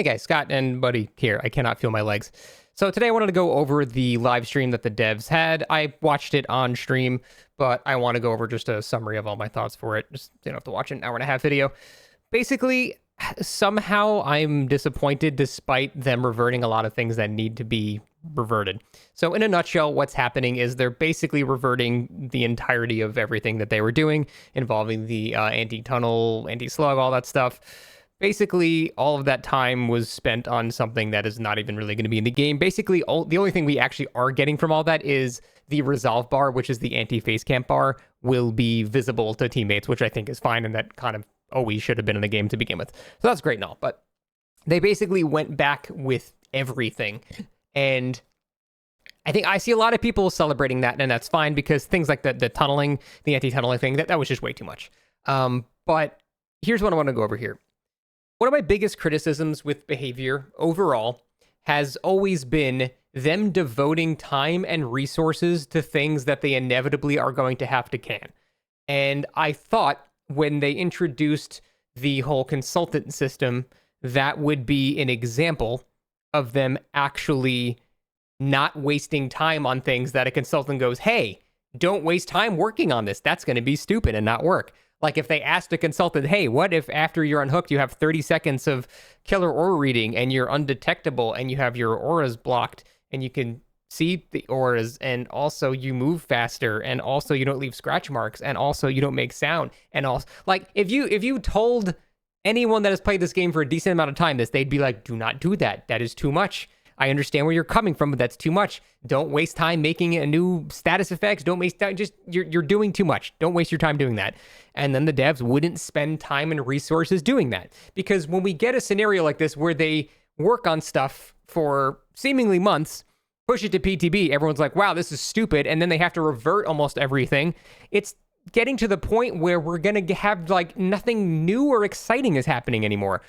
Hey guys, Scott and Buddy here. I cannot feel my legs. So today I wanted to go over the live stream that the devs had. I watched it on stream, but I want to go over just a summary of all my thoughts for it. Just you don't have to watch an hour and a half video. Basically, somehow I'm disappointed despite them reverting a lot of things that need to be reverted. So in a nutshell, what's happening is they're basically reverting the entirety of everything that they were doing involving the anti-tunnel, anti-slug, all that stuff. Basically, all of that time was spent on something that is not even really going to be in the game. Basically, the only thing we actually are getting from all that is the resolve bar, which is the anti-face camp bar, will be visible to teammates, which I think is fine, and that kind of always should have been in the game to begin with. So that's great and all, but they basically went back with everything, and I think I see a lot of people celebrating that, and that's fine, because things like the tunneling, the anti-tunneling thing, that was just way too much. But here's what I want to go over here. One of my biggest criticisms with behavior overall has always been them devoting time and resources to things that they inevitably are going to have to can. And I thought when they introduced the whole consultant system, that would be an example of them actually not wasting time on things that a consultant goes, hey, don't waste time working on this. That's going to be stupid and not work. Like if they asked a consultant, hey, what if after you're unhooked, you have 30 seconds of killer aura reading and you're undetectable and you have your auras blocked and you can see the auras and also you move faster and also you don't leave scratch marks and also you don't make sound and also like if you told anyone that has played this game for a decent amount of time this, they'd be like, do not do that. That is too much. I understand where you're coming from, but that's too much. Don't waste time making a new status effects. Don't waste time. Just you're doing too much. Don't waste your time doing that. And then the devs wouldn't spend time and resources doing that. Because when we get a scenario like this where they work on stuff for seemingly months, push it to PTB, everyone's like, wow, this is stupid. And then they have to revert almost everything. It's getting to the point where we're going to have like nothing new or exciting is happening anymore.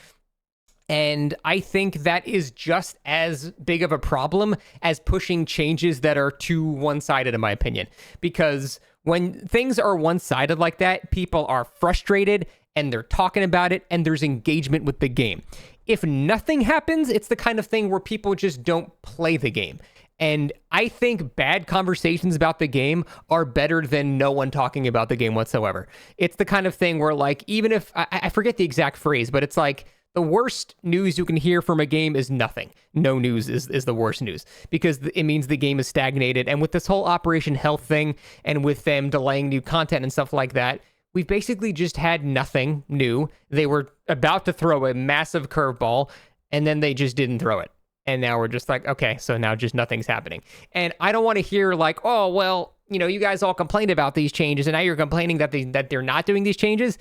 And I think that is just as big of a problem as pushing changes that are too one-sided, in my opinion. Because when things are one-sided like that, people are frustrated and they're talking about it and there's engagement with the game. If nothing happens, it's the kind of thing where people just don't play the game. And I think bad conversations about the game are better than no one talking about the game whatsoever. It's the kind of thing where, like, even if I forget the exact phrase, but it's like, the worst news you can hear from a game is nothing. No news is the worst news because it means the game is stagnated. And with this whole Operation Health thing and with them delaying new content and stuff like that, we've basically just had nothing new. They were about to throw a massive curveball and then they just didn't throw it. And now we're just like, okay, so now just nothing's happening. And I don't want to hear like, oh, well, you know, you guys all complained about these changes and now you're complaining that they're not doing these changes.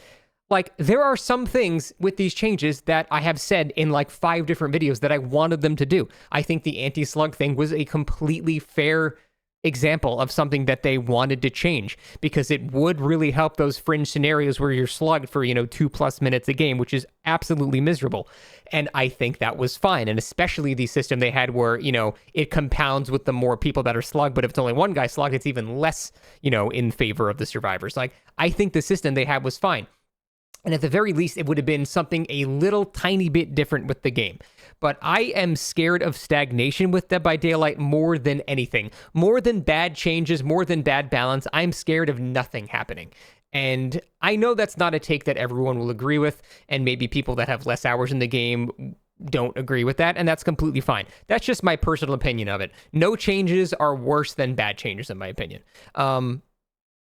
Like, there are some things with these changes that I have said in like 5 different videos that I wanted them to do. I think the anti-slug thing was a completely fair example of something that they wanted to change because it would really help those fringe scenarios where you're slugged for, 2+ minutes a game, which is absolutely miserable. And I think that was fine. And especially the system they had where, it compounds with the more people that are slugged. But if it's only one guy slugged, it's even less, in favor of the survivors. Like, I think the system they had was fine. And at the very least, it would have been something a little tiny bit different with the game. But I am scared of stagnation with Dead by Daylight more than anything. More than bad changes, more than bad balance. I'm scared of nothing happening. And I know that's not a take that everyone will agree with. And maybe people that have less hours in the game don't agree with that. And that's completely fine. That's just my personal opinion of it. No changes are worse than bad changes, in my opinion.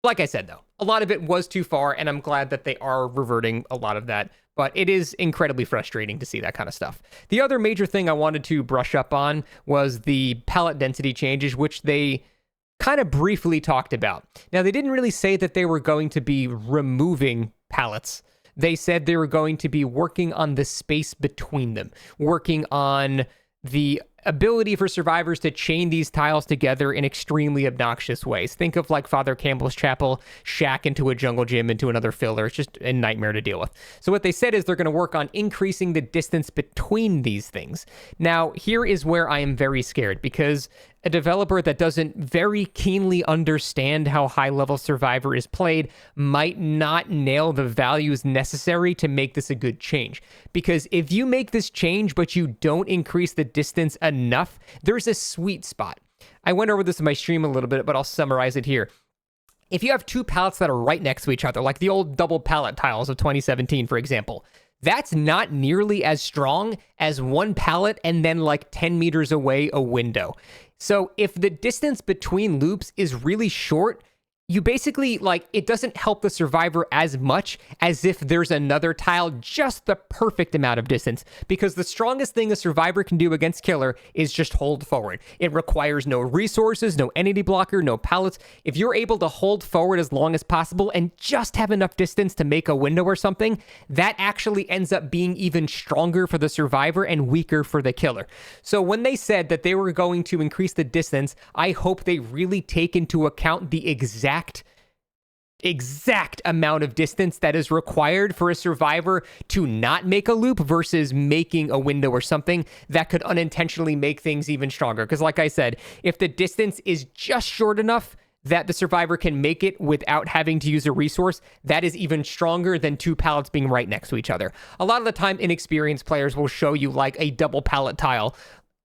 Like I said, though, a lot of it was too far, and I'm glad that they are reverting a lot of that, but it is incredibly frustrating to see that kind of stuff. The other major thing I wanted to brush up on was the pallet density changes, which they kind of briefly talked about. Now, they didn't really say that they were going to be removing pallets. They said they were going to be working on the space between them, working on the ability for survivors to chain these tiles together in extremely obnoxious ways. Think of like Father Campbell's Chapel, shack into a jungle gym, into another filler. It's just a nightmare to deal with. So what they said is they're going to work on increasing the distance between these things. Now, here is where I am very scared, because a developer that doesn't very keenly understand how high-level Survivor is played might not nail the values necessary to make this a good change. Because if you make this change, but you don't increase the distance enough, there's a sweet spot. I went over this in my stream a little bit, but I'll summarize it here. If you have two pallets that are right next to each other, like the old double pallet tiles of 2017, for example, that's not nearly as strong as one pallet and then like 10 meters away a window. So if the distance between loops is really short, you basically, like, it doesn't help the survivor as much as if there's another tile just the perfect amount of distance, because the strongest thing a survivor can do against killer is just hold forward. It requires no resources, no entity blocker, no pallets. If you're able to hold forward as long as possible and just have enough distance to make a window or something, that actually ends up being even stronger for the survivor and weaker for the killer. So when they said that they were going to increase the distance, I hope they really take into account the exact amount of distance that is required for a survivor to not make a loop versus making a window or something that could unintentionally make things even stronger. Because like I said, if the distance is just short enough that the survivor can make it without having to use a resource, that is even stronger than two pallets being right next to each other. A lot of the time, inexperienced players will show you like a double pallet tile,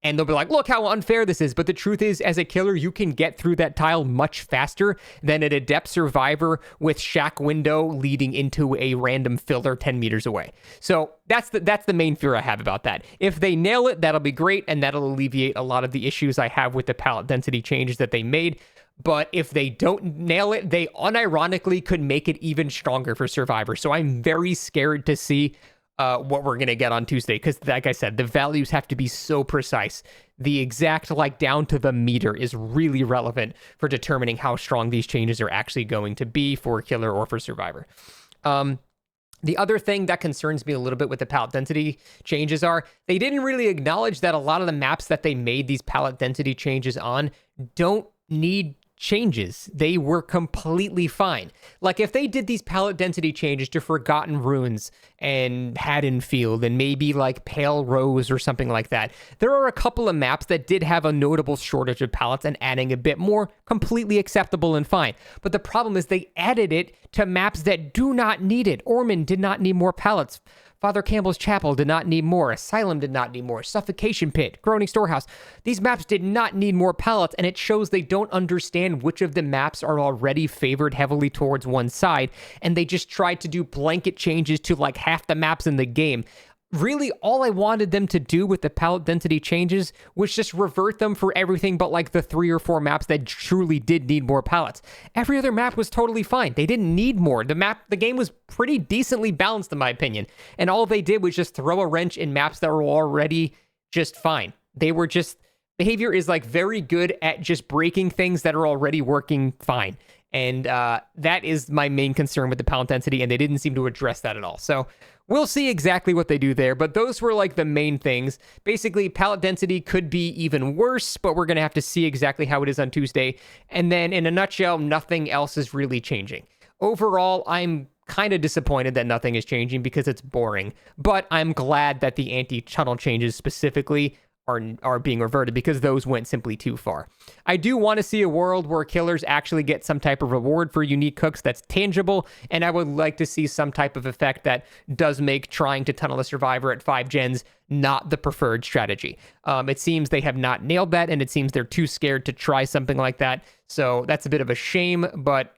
and they'll be like, look how unfair this is. But the truth is, as a killer, you can get through that tile much faster than an adept survivor with shack window leading into a random filler 10 meters away. So that's the main fear I have about that. If they nail it, that'll be great, and that'll alleviate a lot of the issues I have with the pallet density changes that they made. But if they don't nail it, they unironically could make it even stronger for survivors. So I'm very scared to see what we're going to get on Tuesday, because like I said, the values have to be so precise. The exact, like, down to the meter is really relevant for determining how strong these changes are actually going to be for killer or for survivor. The other thing that concerns me a little bit with the pallet density changes are they didn't really acknowledge that a lot of the maps that they made these pallet density changes on don't need changes. They were completely fine. Like, if they did these pallet density changes to Forgotten Ruins and Haddonfield and maybe like Pale Rose or something like that, there are a couple of maps that did have a notable shortage of pallets, and adding a bit more, completely acceptable and fine. But the problem is they added it to maps that do not need it. Ormond did not need more pallets. Father Campbell's Chapel did not need more. Asylum did not need more. Suffocation Pit, Groaning Storehouse. These maps did not need more pallets, and it shows they don't understand which of the maps are already favored heavily towards one side, and they just tried to do blanket changes to like half the maps in the game. Really, all I wanted them to do with the pallet density changes was just revert them for everything but like the 3 or 4 maps that truly did need more pallets. Every other map was totally fine. They didn't need more. The game was pretty decently balanced in my opinion. And all they did was just throw a wrench in maps that were already just fine. Behavior is like very good at just breaking things that are already working fine. And that is my main concern with the pallet density, and they didn't seem to address that at all. So we'll see exactly what they do there, but those were like the main things. Basically, pallet density could be even worse, but we're going to have to see exactly how it is on Tuesday. And then in a nutshell, nothing else is really changing. Overall, I'm kind of disappointed that nothing is changing because it's boring, but I'm glad that the anti-tunnel changes specifically are being reverted, because those went simply too far. I do want to see a world where killers actually get some type of reward for unique cooks that's tangible, and I would like to see some type of effect that does make trying to tunnel a survivor at 5 gens not the preferred strategy. It seems they have not nailed that, and it seems they're too scared to try something like that, so that's a bit of a shame, but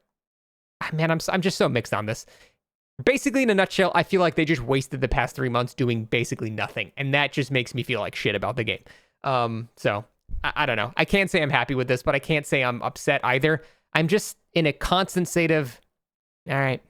man, I'm just so mixed on this. Basically, in a nutshell, I feel like they just wasted the past 3 months doing basically nothing, and that just makes me feel like shit about the game. So I don't know. I can't say I'm happy with this, but I can't say I'm upset either. I'm just in a constant state of, all right,